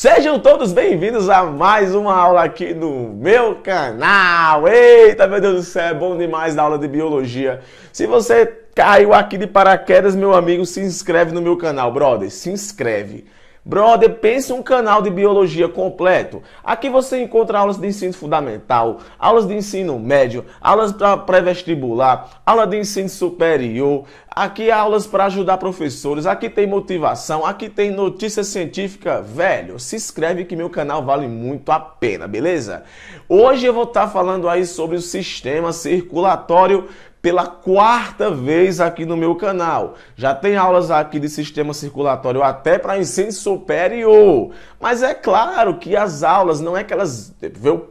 Sejam todos bem-vindos a mais uma aula aqui no meu canal. Eita, meu Deus do céu, é bom demais da aula de biologia. Se você caiu aqui de paraquedas, meu amigo, se inscreve no meu canal, brother, se inscreve. Brother, pense um canal de biologia completo. Aqui você encontra aulas de ensino fundamental, aulas de ensino médio, aulas para pré-vestibular, aula de ensino superior, aqui aulas para ajudar professores, aqui tem motivação, aqui tem notícia científica. Velho, se inscreve que meu canal vale muito a pena, beleza? Hoje eu vou estar falando aí sobre o sistema circulatório pela quarta vez aqui no meu canal. Já tem aulas aqui de sistema circulatório até para ensino superior. Mas é claro que as aulas não é que elas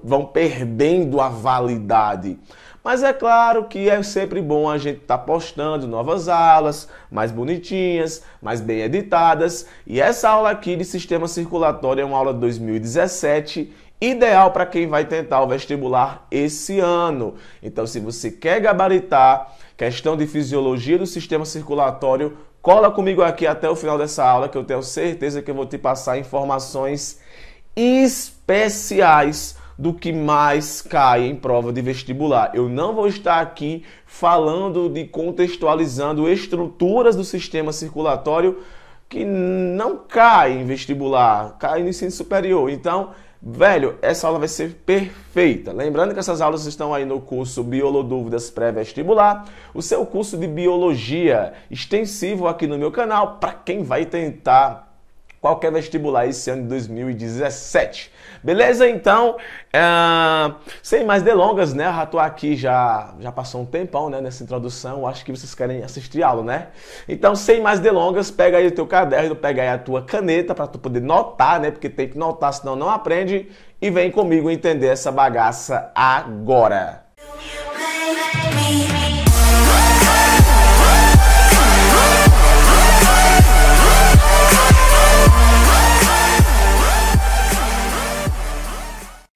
vão perdendo a validade. Mas é claro que é sempre bom a gente estar postando novas aulas, mais bonitinhas, mais bem editadas. E essa aula aqui de sistema circulatório é uma aula de 2017, ideal para quem vai tentar o vestibular esse ano. Então, se você quer gabaritar questão de fisiologia do sistema circulatório, cola comigo aqui até o final dessa aula, que eu tenho certeza que eu vou te passar informações especiais do que mais cai em prova de vestibular. Eu não vou estar aqui falando de contextualizando estruturas do sistema circulatório que não cai em vestibular, cai no ensino superior. Então, velho, essa aula vai ser perfeita. Lembrando que essas aulas estão aí no curso Biolodúvidas Pré-Vestibular, o seu curso de Biologia extensivo aqui no meu canal, para quem vai tentar qualquer vestibular esse ano de 2017. Beleza? Então, sem mais delongas, né? Eu já tô aqui, já passou um tempão, né, nessa introdução. Acho que vocês querem assistir a aula, né? Então, sem mais delongas, pega aí o teu caderno, pega aí a tua caneta para tu poder notar, né? Porque tem que notar, senão não aprende. E vem comigo entender essa bagaça agora.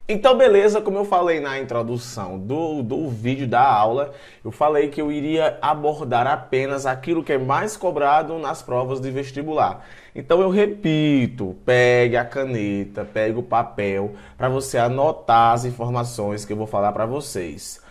Então, beleza, como eu falei na introdução do vídeo da aula, eu falei que eu iria abordar apenas aquilo que é mais cobrado nas provas de vestibular. Então, eu repito, pegue a caneta, pegue o papel, para você anotar as informações que eu vou falar para vocês.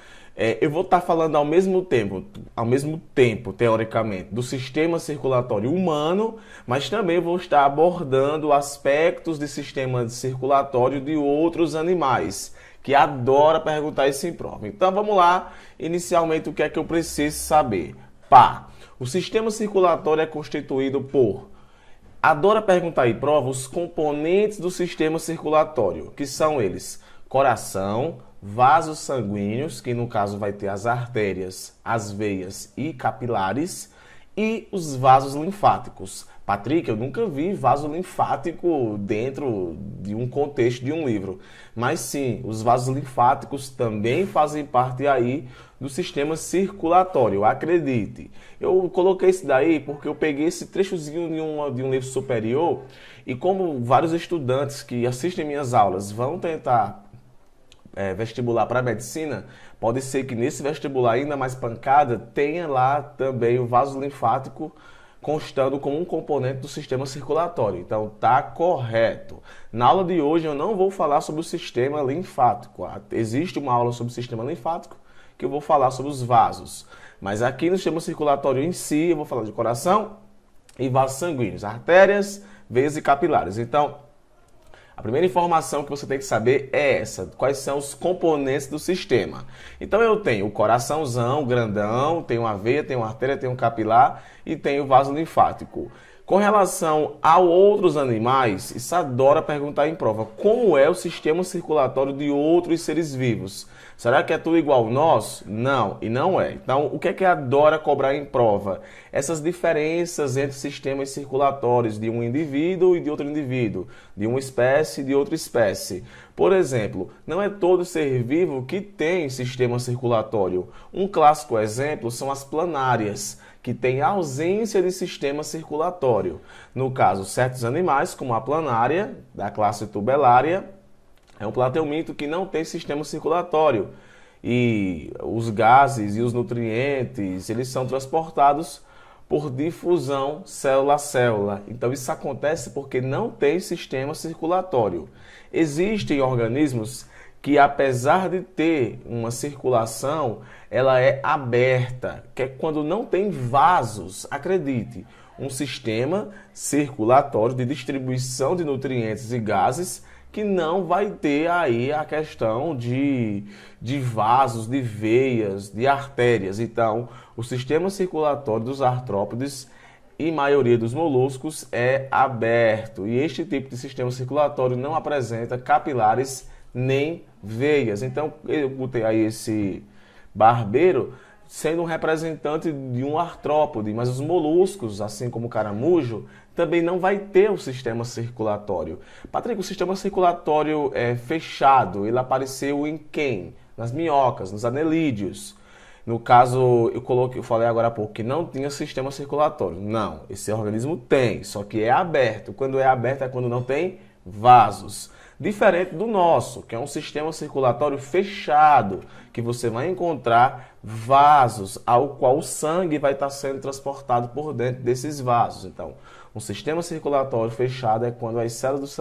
Eu vou estar falando ao mesmo tempo, teoricamente, do sistema circulatório humano, mas também vou estar abordando aspectos de sistema circulatório de outros animais, que adora perguntar isso em prova. Então vamos lá, inicialmente o que é que eu preciso saber? O sistema circulatório é constituído por, adora perguntar em prova, os componentes do sistema circulatório, que são eles: coração, vasos sanguíneos, que no caso vai ter as artérias, as veias e capilares, e os vasos linfáticos. Patrick, eu nunca vi vaso linfático dentro de um contexto de um livro. Mas sim, os vasos linfáticos também fazem parte aí do sistema circulatório, acredite. Eu coloquei isso daí porque eu peguei esse trechozinho de um livro superior e como vários estudantes que assistem minhas aulas vão tentar vestibular para medicina, pode ser que nesse vestibular ainda mais pancada tenha lá também o vaso linfático constando como um componente do sistema circulatório. Então tá correto. Na aula de hoje eu não vou falar sobre o sistema linfático. Existe uma aula sobre o sistema linfático que eu vou falar sobre os vasos. Mas aqui no sistema circulatório em si eu vou falar de coração e vasos sanguíneos, artérias, veias e capilares. Então, a primeira informação que você tem que saber é essa: quais são os componentes do sistema. Então eu tenho o coraçãozão, grandão, tenho a veia, tenho a artéria, tenho o capilar e tenho o vaso linfático. Com relação a outros animais, isso adora perguntar em prova: como é o sistema circulatório de outros seres vivos? Será que é tudo igual ao nosso? Não, e não é. Então, o que é que adora cobrar em prova? Essas diferenças entre sistemas circulatórios de um indivíduo e de outro indivíduo, de uma espécie e de outra espécie. Por exemplo, não é todo ser vivo que tem sistema circulatório. Um clássico exemplo são as planárias, que têm ausência de sistema circulatório. No caso, certos animais, como a planária, da classe Tubelária, é um platelmínto que não tem sistema circulatório. E os gases e os nutrientes, eles são transportados por difusão célula a célula. Então isso acontece porque não tem sistema circulatório. Existem organismos que, apesar de ter uma circulação, ela é aberta, que é quando não tem vasos. Acredite, um sistema circulatório de distribuição de nutrientes e gases que não vai ter aí a questão de vasos, de veias, de artérias. Então, o sistema circulatório dos artrópodes e maioria dos moluscos é aberto. E este tipo de sistema circulatório não apresenta capilares nem veias. Então, eu botei aí esse barbeiro sendo um representante de um artrópode, mas os moluscos, assim como o caramujo, também não vai ter o sistema circulatório. Patrick, o sistema circulatório é fechado, ele apareceu em quem? Nas minhocas, nos anelídeos. No caso, eu falei agora há pouco que não tinha sistema circulatório. Não, esse organismo tem, só que é aberto. Quando é aberto é quando não tem vasos. Diferente do nosso, que é um sistema circulatório fechado, que você vai encontrar vasos, ao qual o sangue vai estar sendo transportado por dentro desses vasos. Então, um sistema circulatório fechado é quando as células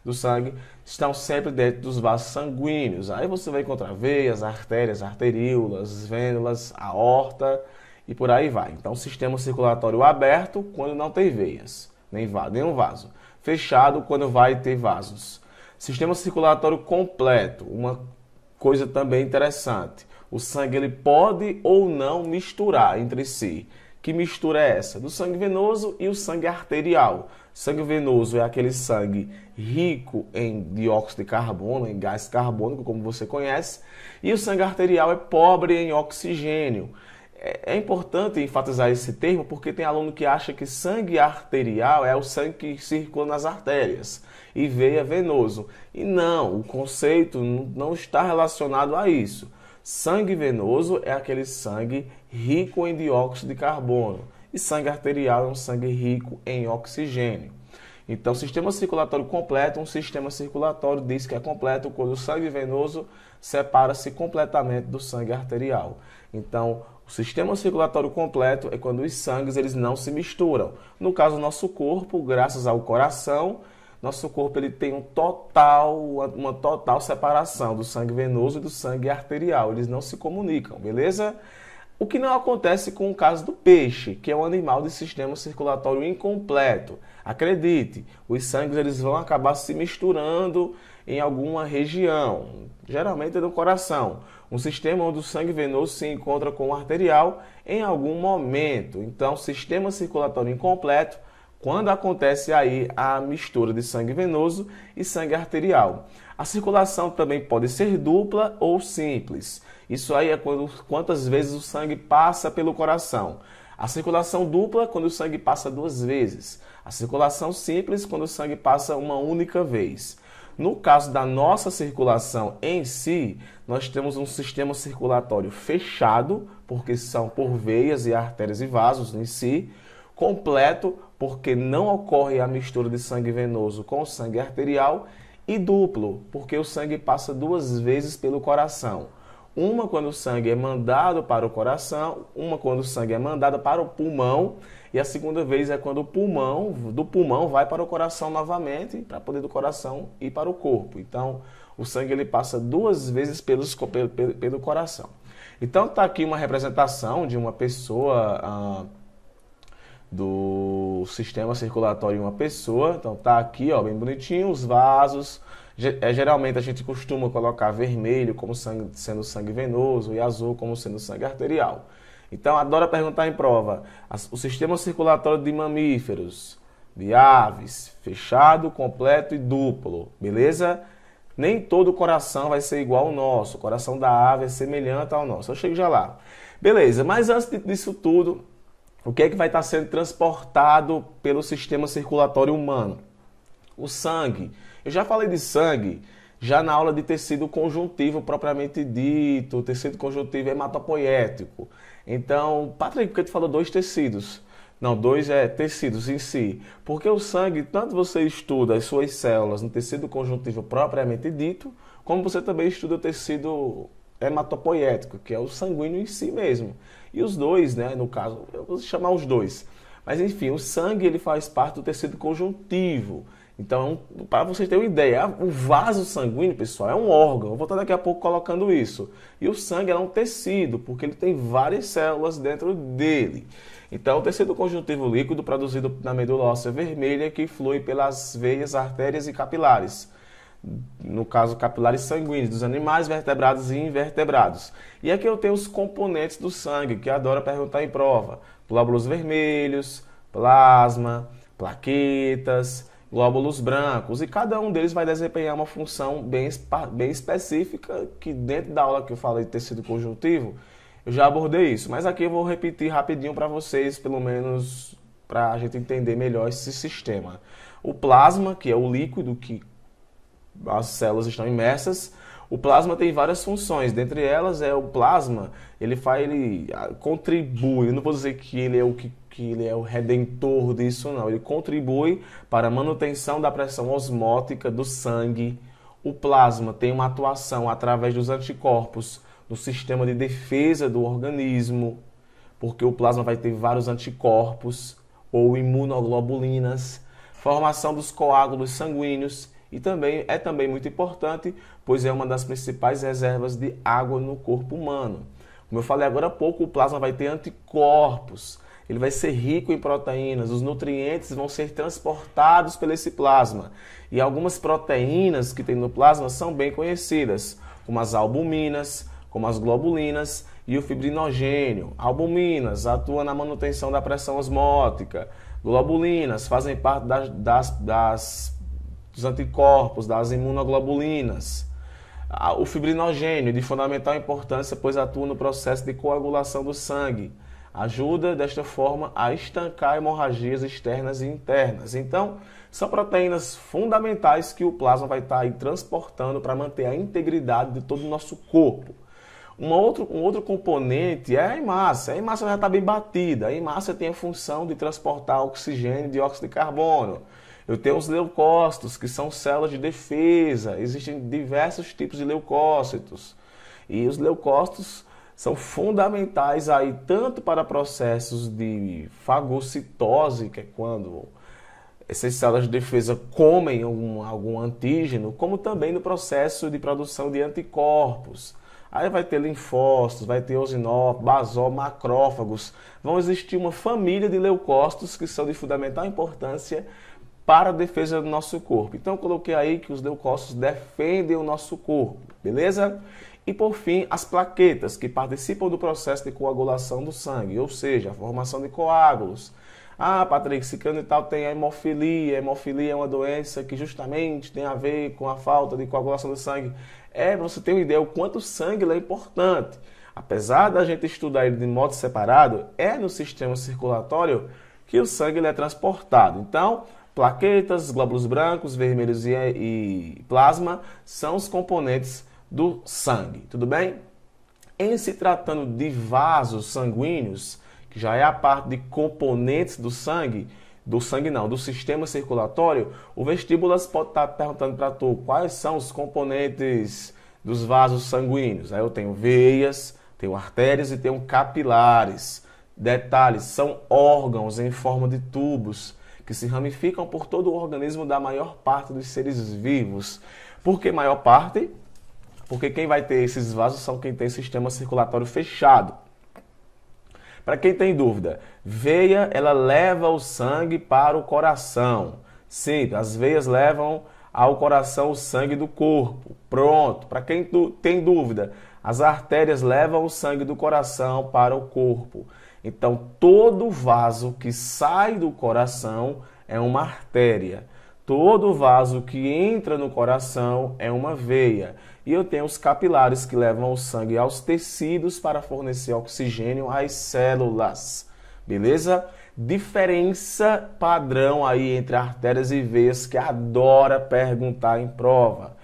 do sangue estão sempre dentro dos vasos sanguíneos. Aí você vai encontrar veias, artérias, arteríolas, vênulas, aorta e por aí vai. Então, sistema circulatório aberto quando não tem veias, nenhum vaso. Fechado quando vai ter vasos. Sistema circulatório completo, uma coisa também interessante. O sangue ele pode ou não misturar entre si. Que mistura é essa? Do sangue venoso e o sangue arterial. Sangue venoso é aquele sangue rico em dióxido de carbono, em gás carbônico, como você conhece. E o sangue arterial é pobre em oxigênio. É importante enfatizar esse termo porque tem aluno que acha que sangue arterial é o sangue que circula nas artérias e veia venoso. E não, o conceito não está relacionado a isso. Sangue venoso é aquele sangue rico em dióxido de carbono e sangue arterial é um sangue rico em oxigênio. Então, sistema circulatório completo, um sistema circulatório diz que é completo quando o sangue venoso separa-se completamente do sangue arterial. Então, o sistema circulatório completo é quando os sangues eles não se misturam. No caso do nosso corpo, graças ao coração, nosso corpo ele tem uma total separação do sangue venoso e do sangue arterial. Eles não se comunicam, beleza? O que não acontece com o caso do peixe, que é um animal de sistema circulatório incompleto. Acredite, os sangues eles vão acabar se misturando em alguma região, geralmente no coração. Um sistema onde o sangue venoso se encontra com o arterial em algum momento. Então, sistema circulatório incompleto, quando acontece aí a mistura de sangue venoso e sangue arterial. A circulação também pode ser dupla ou simples. Isso aí é quantas vezes o sangue passa pelo coração. A circulação dupla, quando o sangue passa 2 vezes. A circulação simples, quando o sangue passa uma única vez. No caso da nossa circulação em si, nós temos um sistema circulatório fechado, porque são por veias e artérias e vasos em si, completo, porque não ocorre a mistura de sangue venoso com sangue arterial, e duplo, porque o sangue passa 2 vezes pelo coração. Uma quando o sangue é mandado para o coração, uma quando o sangue é mandado para o pulmão, e a segunda vez é quando do pulmão vai para o coração novamente, para poder do coração ir para o corpo. Então, o sangue ele passa 2 vezes pelo coração. Então, está aqui uma representação de uma pessoa, do sistema circulatório de uma pessoa. Então, está aqui, ó, bem bonitinho, os vasos. Geralmente, a gente costuma colocar vermelho como sendo sangue venoso e azul como sendo sangue arterial. Então, adora perguntar em prova. O sistema circulatório de mamíferos, de aves, fechado, completo e duplo, beleza? Nem todo o coração vai ser igual ao nosso. O coração da ave é semelhante ao nosso. Eu chego já lá. Beleza, mas antes disso tudo, o que é que vai estar sendo transportado pelo sistema circulatório humano? O sangue. Eu já falei de sangue já na aula de tecido conjuntivo propriamente dito, tecido conjuntivo hematopoético. Então, Patrick, por que tu falou 2 tecidos? Não, 2 tecidos em si. Porque o sangue, tanto você estuda as suas células no tecido conjuntivo propriamente dito, como você também estuda o tecido hematopoético, que é o sanguíneo em si mesmo. E os dois, né, no caso, eu vou chamar os dois. Mas enfim, o sangue ele faz parte do tecido conjuntivo. Então, para vocês terem uma ideia, o vaso sanguíneo, pessoal, é um órgão. Eu vou estar daqui a pouco colocando isso. E o sangue é um tecido, porque ele tem várias células dentro dele. Então, o tecido conjuntivo líquido produzido na medula óssea vermelha que flui pelas veias, artérias e capilares. No caso, capilares sanguíneos dos animais vertebrados e invertebrados. E aqui eu tenho os componentes do sangue, que adora perguntar em prova. Glóbulos vermelhos, plasma, plaquetas, glóbulos brancos. E cada um deles vai desempenhar uma função bem específica, que dentro da aula que eu falei de tecido conjuntivo, eu já abordei isso. Mas aqui eu vou repetir rapidinho para vocês, pelo menos para a gente entender melhor esse sistema. O plasma, que é o líquido que as células estão imersas. O plasma tem várias funções, dentre elas o plasma, ele contribui, eu não vou dizer que ele é o redentor disso não, ele contribui para a manutenção da pressão osmótica do sangue. O plasma tem uma atuação através dos anticorpos no sistema de defesa do organismo, porque o plasma vai ter vários anticorpos ou imunoglobulinas, formação dos coágulos sanguíneos. E é também muito importante, pois é uma das principais reservas de água no corpo humano. Como eu falei agora há pouco, o plasma vai ter anticorpos, ele vai ser rico em proteínas, os nutrientes vão ser transportados por esse plasma. E algumas proteínas que tem no plasma são bem conhecidas, como as albuminas, como as globulinas e o fibrinogênio. Albuminas atuam na manutenção da pressão osmótica, globulinas fazem parte dos anticorpos, das imunoglobulinas. O fibrinogênio, de fundamental importância, pois atua no processo de coagulação do sangue. Ajuda, desta forma, a estancar hemorragias externas e internas. Então, são proteínas fundamentais que o plasma vai estar aí transportando para manter a integridade de todo o nosso corpo. Um outro componente é a hemácia. A hemácia já está bem batida. A hemácia tem a função de transportar oxigênio e dióxido de carbono. Eu tenho os leucócitos, que são células de defesa. Existem diversos tipos de leucócitos. E os leucócitos são fundamentais aí tanto para processos de fagocitose, que é quando essas células de defesa comem algum antígeno, como também no processo de produção de anticorpos. Aí vai ter linfócitos, vai ter eosinófilos, basófilos, macrófagos. Vão existir uma família de leucócitos que são de fundamental importância para a defesa do nosso corpo. Então eu coloquei aí que os leucócitos defendem o nosso corpo, beleza? E por fim, as plaquetas, que participam do processo de coagulação do sangue, ou seja, a formação de coágulos. Ah, Patrick, ciclano e tal tem a hemofilia. A hemofilia é uma doença que justamente tem a ver com a falta de coagulação do sangue. Para você ter uma ideia o quanto o sangue é importante. Apesar da gente estudar ele de modo separado, é no sistema circulatório que o sangue é transportado. Então, plaquetas, glóbulos brancos, vermelhos e plasma são os componentes do sangue, tudo bem? Em se tratando de vasos sanguíneos, que já é a parte de componentes do sistema circulatório, o vestibulas pode estar perguntando para tu quais são os componentes dos vasos sanguíneos. Aí eu tenho veias, tenho artérias e tenho capilares. Detalhes, são órgãos em forma de tubos que se ramificam por todo o organismo da maior parte dos seres vivos. Por que maior parte? Porque quem vai ter esses vasos são quem tem sistema circulatório fechado. Para quem tem dúvida, veia, ela leva o sangue para o coração. Sim, as veias levam ao coração o sangue do corpo. Pronto. Para quem tem dúvida, as artérias levam o sangue do coração para o corpo. Então, todo vaso que sai do coração é uma artéria. Todo vaso que entra no coração é uma veia. E eu tenho os capilares que levam o sangue aos tecidos para fornecer oxigênio às células. Beleza? Diferença padrão aí entre artérias e veias que adora perguntar em prova.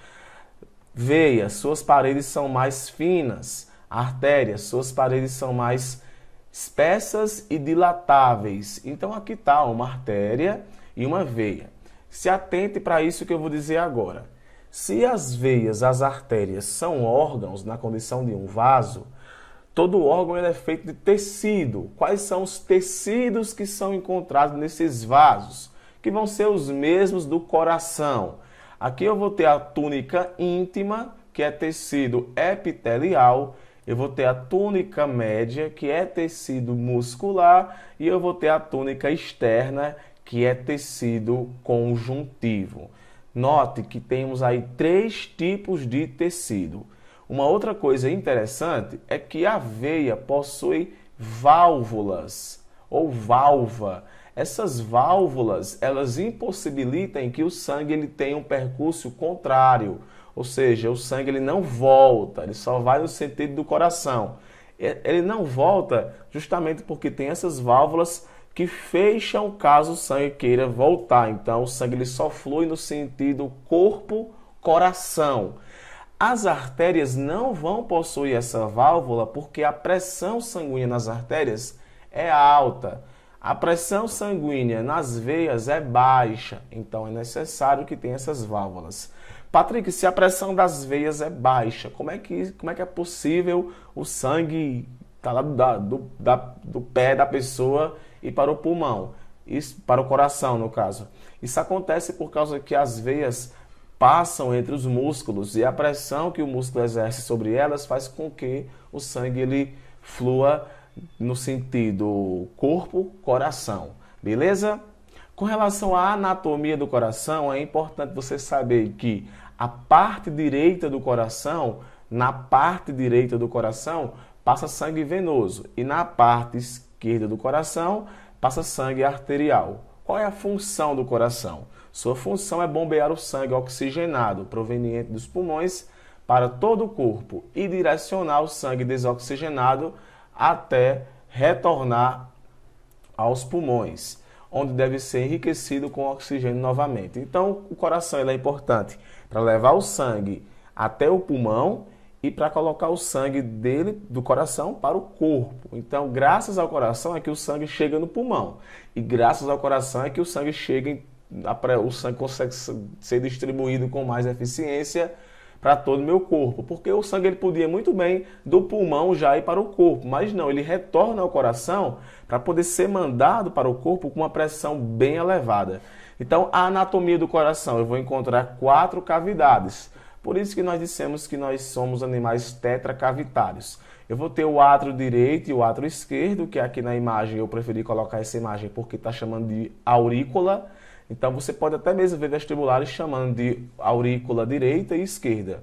Veias, suas paredes são mais finas. Artérias, suas paredes são mais espessas e dilatáveis. Então aqui está uma artéria e uma veia. Se atente para isso que eu vou dizer agora. Se as veias, as artérias são órgãos na condição de um vaso, todo órgão ele é feito de tecido. Quais são os tecidos que são encontrados nesses vasos? Que vão ser os mesmos do coração. Aqui eu vou ter a túnica íntima, que é tecido epitelial. Eu vou ter a túnica média, que é tecido muscular. E eu vou ter a túnica externa, que é tecido conjuntivo. Note que temos aí 3 tipos de tecido. Uma outra coisa interessante é que a veia possui válvulas ou válvula. Essas válvulas, elas impossibilitam que o sangue ele tenha um percurso contrário, ou seja, o sangue ele não volta, ele só vai no sentido do coração. Ele não volta justamente porque tem essas válvulas que fecham caso o sangue queira voltar. Então, o sangue ele só flui no sentido corpo-coração. As artérias não vão possuir essa válvula porque a pressão sanguínea nas artérias é alta. A pressão sanguínea nas veias é baixa, então é necessário que tenha essas válvulas. Patrick, se a pressão das veias é baixa, como é que é possível o sangue tá lá do pé da pessoa e para o pulmão? Isso, para o coração, no caso. Isso acontece por causa que as veias passam entre os músculos e a pressão que o músculo exerce sobre elas faz com que o sangue ele flua no sentido corpo-coração, beleza? Com relação à anatomia do coração, é importante você saber que a parte direita do coração, na parte direita do coração, passa sangue venoso e na parte esquerda do coração passa sangue arterial. Qual é a função do coração? Sua função é bombear o sangue oxigenado proveniente dos pulmões para todo o corpo e direcionar o sangue desoxigenado até retornar aos pulmões, onde deve ser enriquecido com oxigênio novamente. Então, o coração ele é importante para levar o sangue até o pulmão e para colocar o sangue do coração para o corpo. Então, graças ao coração é que o sangue chega no pulmão. E graças ao coração é que o sangue consegue ser distribuído com mais eficiência para todo o meu corpo. Porque o sangue ele podia muito bem do pulmão já ir para o corpo. Mas não, ele retorna ao coração para poder ser mandado para o corpo com uma pressão bem elevada. Então, a anatomia do coração, eu vou encontrar 4 cavidades. Por isso que nós dissemos que nós somos animais tetracavitários. Eu vou ter o átrio direito e o átrio esquerdo, que aqui na imagem eu preferi colocar essa imagem porque está chamando de aurícula. Então você pode até mesmo ver vestibulares chamando de aurícula direita e esquerda.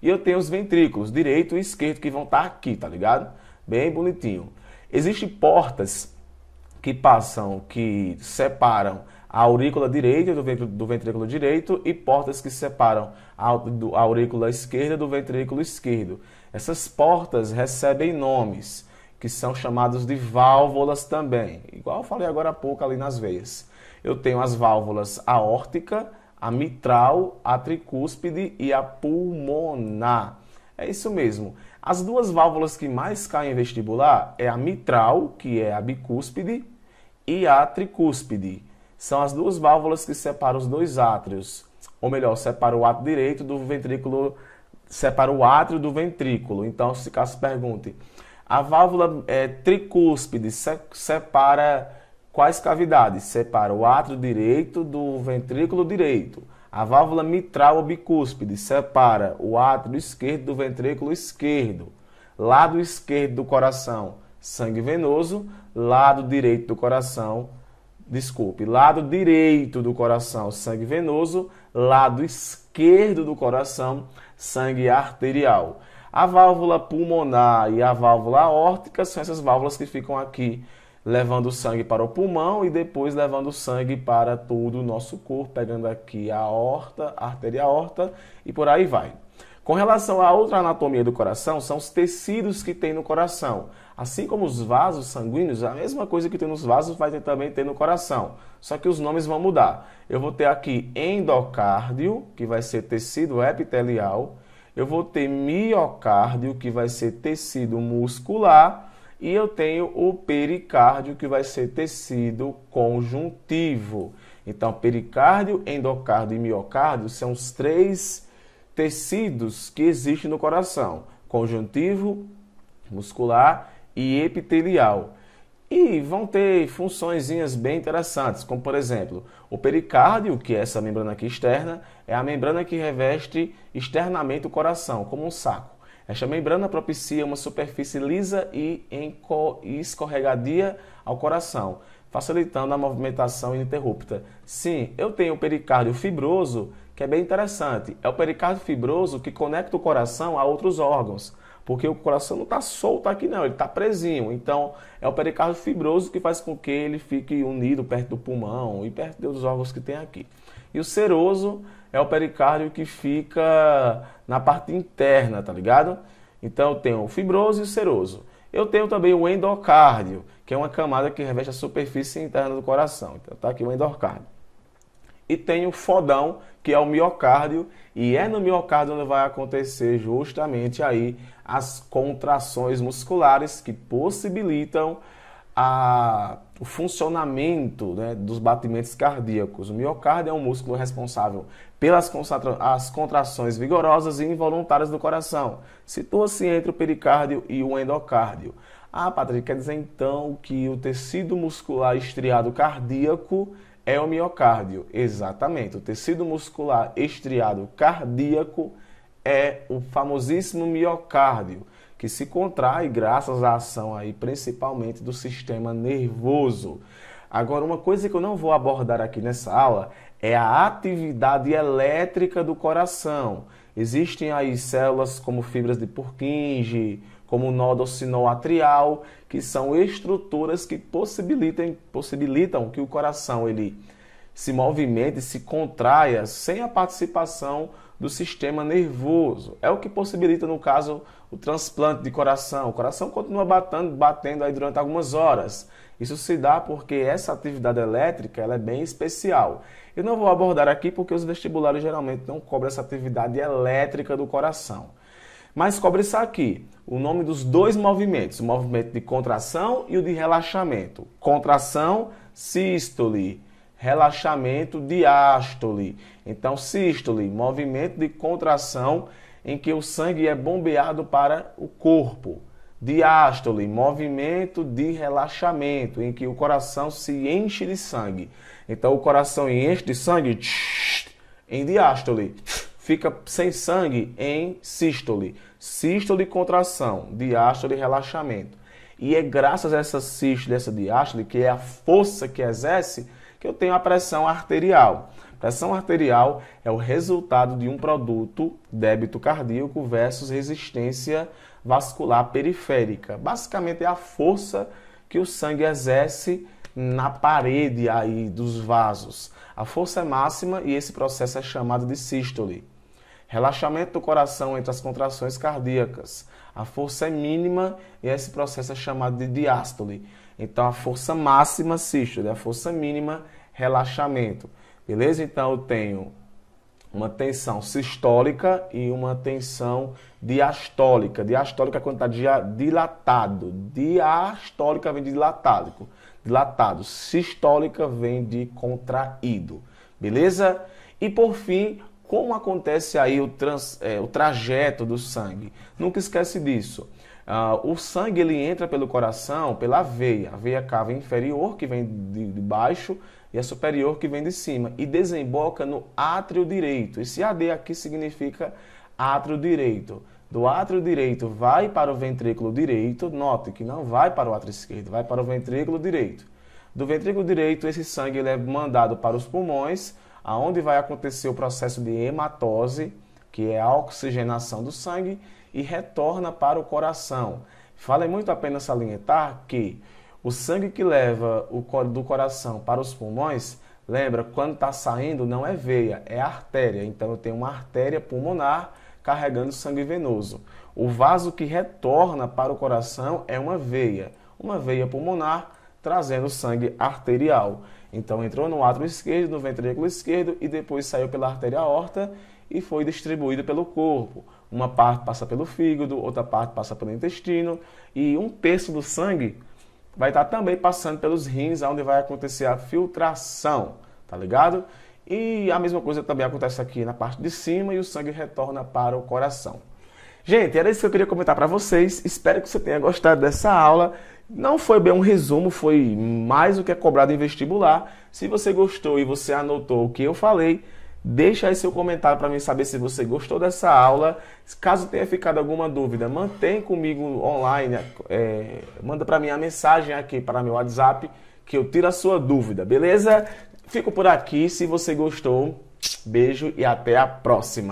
E eu tenho os ventrículos, direito e esquerdo, que vão estar aqui, tá ligado? Bem bonitinho. Existem portas que separam a aurícula direita do ventrículo direito e portas que separam a aurícula esquerda do ventrículo esquerdo. Essas portas recebem nomes, que são chamados de válvulas também, igual eu falei agora há pouco ali nas veias. Eu tenho as válvulas aórtica, a mitral, a tricúspide e a pulmonar. É isso mesmo. As 2 válvulas que mais caem em vestibular é a mitral, que é a bicúspide, e a tricúspide. São as 2 válvulas que separam os 2 átrios, ou melhor, separa o átrio direito do ventrículo, separa o átrio do ventrículo. Então, se caso pergunte, a válvula tricúspide separa quais cavidades? Separa o átrio direito do ventrículo direito. A válvula mitral ou bicúspide separa o átrio esquerdo do ventrículo esquerdo. Lado esquerdo do coração, sangue venoso. Lado direito do coração, lado direito do coração, sangue venoso. Lado esquerdo do coração, sangue arterial. A válvula pulmonar e a válvula aórtica são essas válvulas que ficam aqui, levando o sangue para o pulmão e depois levando o sangue para todo o nosso corpo, pegando aqui a aorta, a artéria aorta e por aí vai. Com relação à outra anatomia do coração, são os tecidos que tem no coração. Assim como os vasos sanguíneos, a mesma coisa que tem nos vasos vai também ter no coração. Só que os nomes vão mudar. Eu vou ter aqui endocárdio, que vai ser tecido epitelial. Eu vou ter miocárdio, que vai ser tecido muscular. E eu tenho o pericárdio, que vai ser tecido conjuntivo. Então, pericárdio, endocárdio e miocárdio são os três tecidos que existem no coração: conjuntivo, muscular e epitelial. E vão ter funçõezinhas bem interessantes, como por exemplo, o pericárdio, que é essa membrana aqui externa, é a membrana que reveste externamente o coração, como um saco. Esta membrana propicia uma superfície lisa e escorregadia ao coração, facilitando a movimentação ininterrupta. Sim, eu tenho o pericárdio fibroso, que é bem interessante. É o pericárdio fibroso que conecta o coração a outros órgãos, porque o coração não está solto aqui não, ele está presinho. Então, é o pericárdio fibroso que faz com que ele fique unido perto do pulmão e perto dos órgãos que tem aqui. E o seroso é o pericárdio que fica na parte interna, tá ligado? Então, eu tenho o fibroso e o seroso. Eu tenho também o endocárdio, que é uma camada que reveste a superfície interna do coração. Então, tá aqui o endocárdio. E tem o fodão, que é o miocárdio, e é no miocárdio onde vai acontecer justamente aí as contrações musculares que possibilitam o funcionamento, né, dos batimentos cardíacos. O miocárdio é um músculo responsável pelas as contrações vigorosas e involuntárias do coração. Situa-se entre o pericárdio e o endocárdio. Ah, Patrick, quer dizer então que o tecido muscular estriado cardíaco é o miocárdio? Exatamente, o tecido muscular estriado cardíaco é o famosíssimo miocárdio, que se contrai graças à ação aí, principalmente do sistema nervoso. Agora, uma coisa que eu não vou abordar aqui nessa aula é a atividade elétrica do coração. Existem aí células como fibras de Purkinje, como o nódo sinoatrial, que são estruturas que possibilitam que o coração ele se movimente e se contraia sem a participação do sistema nervoso. É o que possibilita, no caso, o transplante de coração. O coração continua batendo aí durante algumas horas. Isso se dá porque essa atividade elétrica ela é bem especial. Eu não vou abordar aqui porque os vestibulares geralmente não cobram essa atividade elétrica do coração. Mas cobre isso aqui, o nome dos dois movimentos, o movimento de contração e o de relaxamento. Contração, sístole. Relaxamento, diástole. Então, sístole, movimento de contração em que o sangue é bombeado para o corpo. Diástole, movimento de relaxamento, em que o coração se enche de sangue. Então, o coração enche de sangue em diástole. Fica sem sangue em sístole. Sístole, contração. Diástole, relaxamento. E é graças a essa sístole, essa diástole, que é a força que exerce, que eu tenho a pressão arterial. Pressão arterial é o resultado de um produto, débito cardíaco versus resistência vascular periférica. Basicamente é a força que o sangue exerce na parede aí dos vasos. A força é máxima e esse processo é chamado de sístole. Relaxamento do coração entre as contrações cardíacas. A força é mínima e esse processo é chamado de diástole. Então, a força máxima, sístole, a força mínima, relaxamento. Beleza? Então, eu tenho uma tensão sistólica e uma tensão diastólica. Diastólica é quando está dilatado. Diastólica vem de dilatado. Sistólica vem de contraído. Beleza? E, por fim, como acontece aí o trajeto do sangue? Nunca esquece disso. O sangue ele entra pelo coração, pela veia. A veia cava inferior, que vem de baixo, e a superior, que vem de cima. E desemboca no átrio direito. Esse AD aqui significa átrio direito. Do átrio direito vai para o ventrículo direito. Note que não vai para o átrio esquerdo, vai para o ventrículo direito. Do ventrículo direito, esse sangue ele é mandado para os pulmões, aonde vai acontecer o processo de hematose, que é a oxigenação do sangue, e retorna para o coração. Vale muito a pena salientar que o sangue que leva do coração para os pulmões, lembra, quando está saindo não é veia, é artéria. Então eu tenho uma artéria pulmonar carregando sangue venoso. O vaso que retorna para o coração é uma veia pulmonar trazendo sangue arterial. Então entrou no átrio esquerdo, no ventrículo esquerdo e depois saiu pela artéria aorta e foi distribuído pelo corpo. Uma parte passa pelo fígado, outra parte passa pelo intestino e 1/3 do sangue vai estar também passando pelos rins, onde vai acontecer a filtração, tá ligado? E a mesma coisa também acontece aqui na parte de cima e o sangue retorna para o coração. Gente, era isso que eu queria comentar para vocês. Espero que você tenha gostado dessa aula. Não foi bem um resumo, foi mais o que é cobrado em vestibular. Se você gostou e você anotou o que eu falei, deixa aí seu comentário para mim saber se você gostou dessa aula. Caso tenha ficado alguma dúvida, mantém comigo online, manda para mim a mensagem aqui para meu WhatsApp que eu tiro a sua dúvida, beleza? Fico por aqui. Se você gostou, beijo e até a próxima.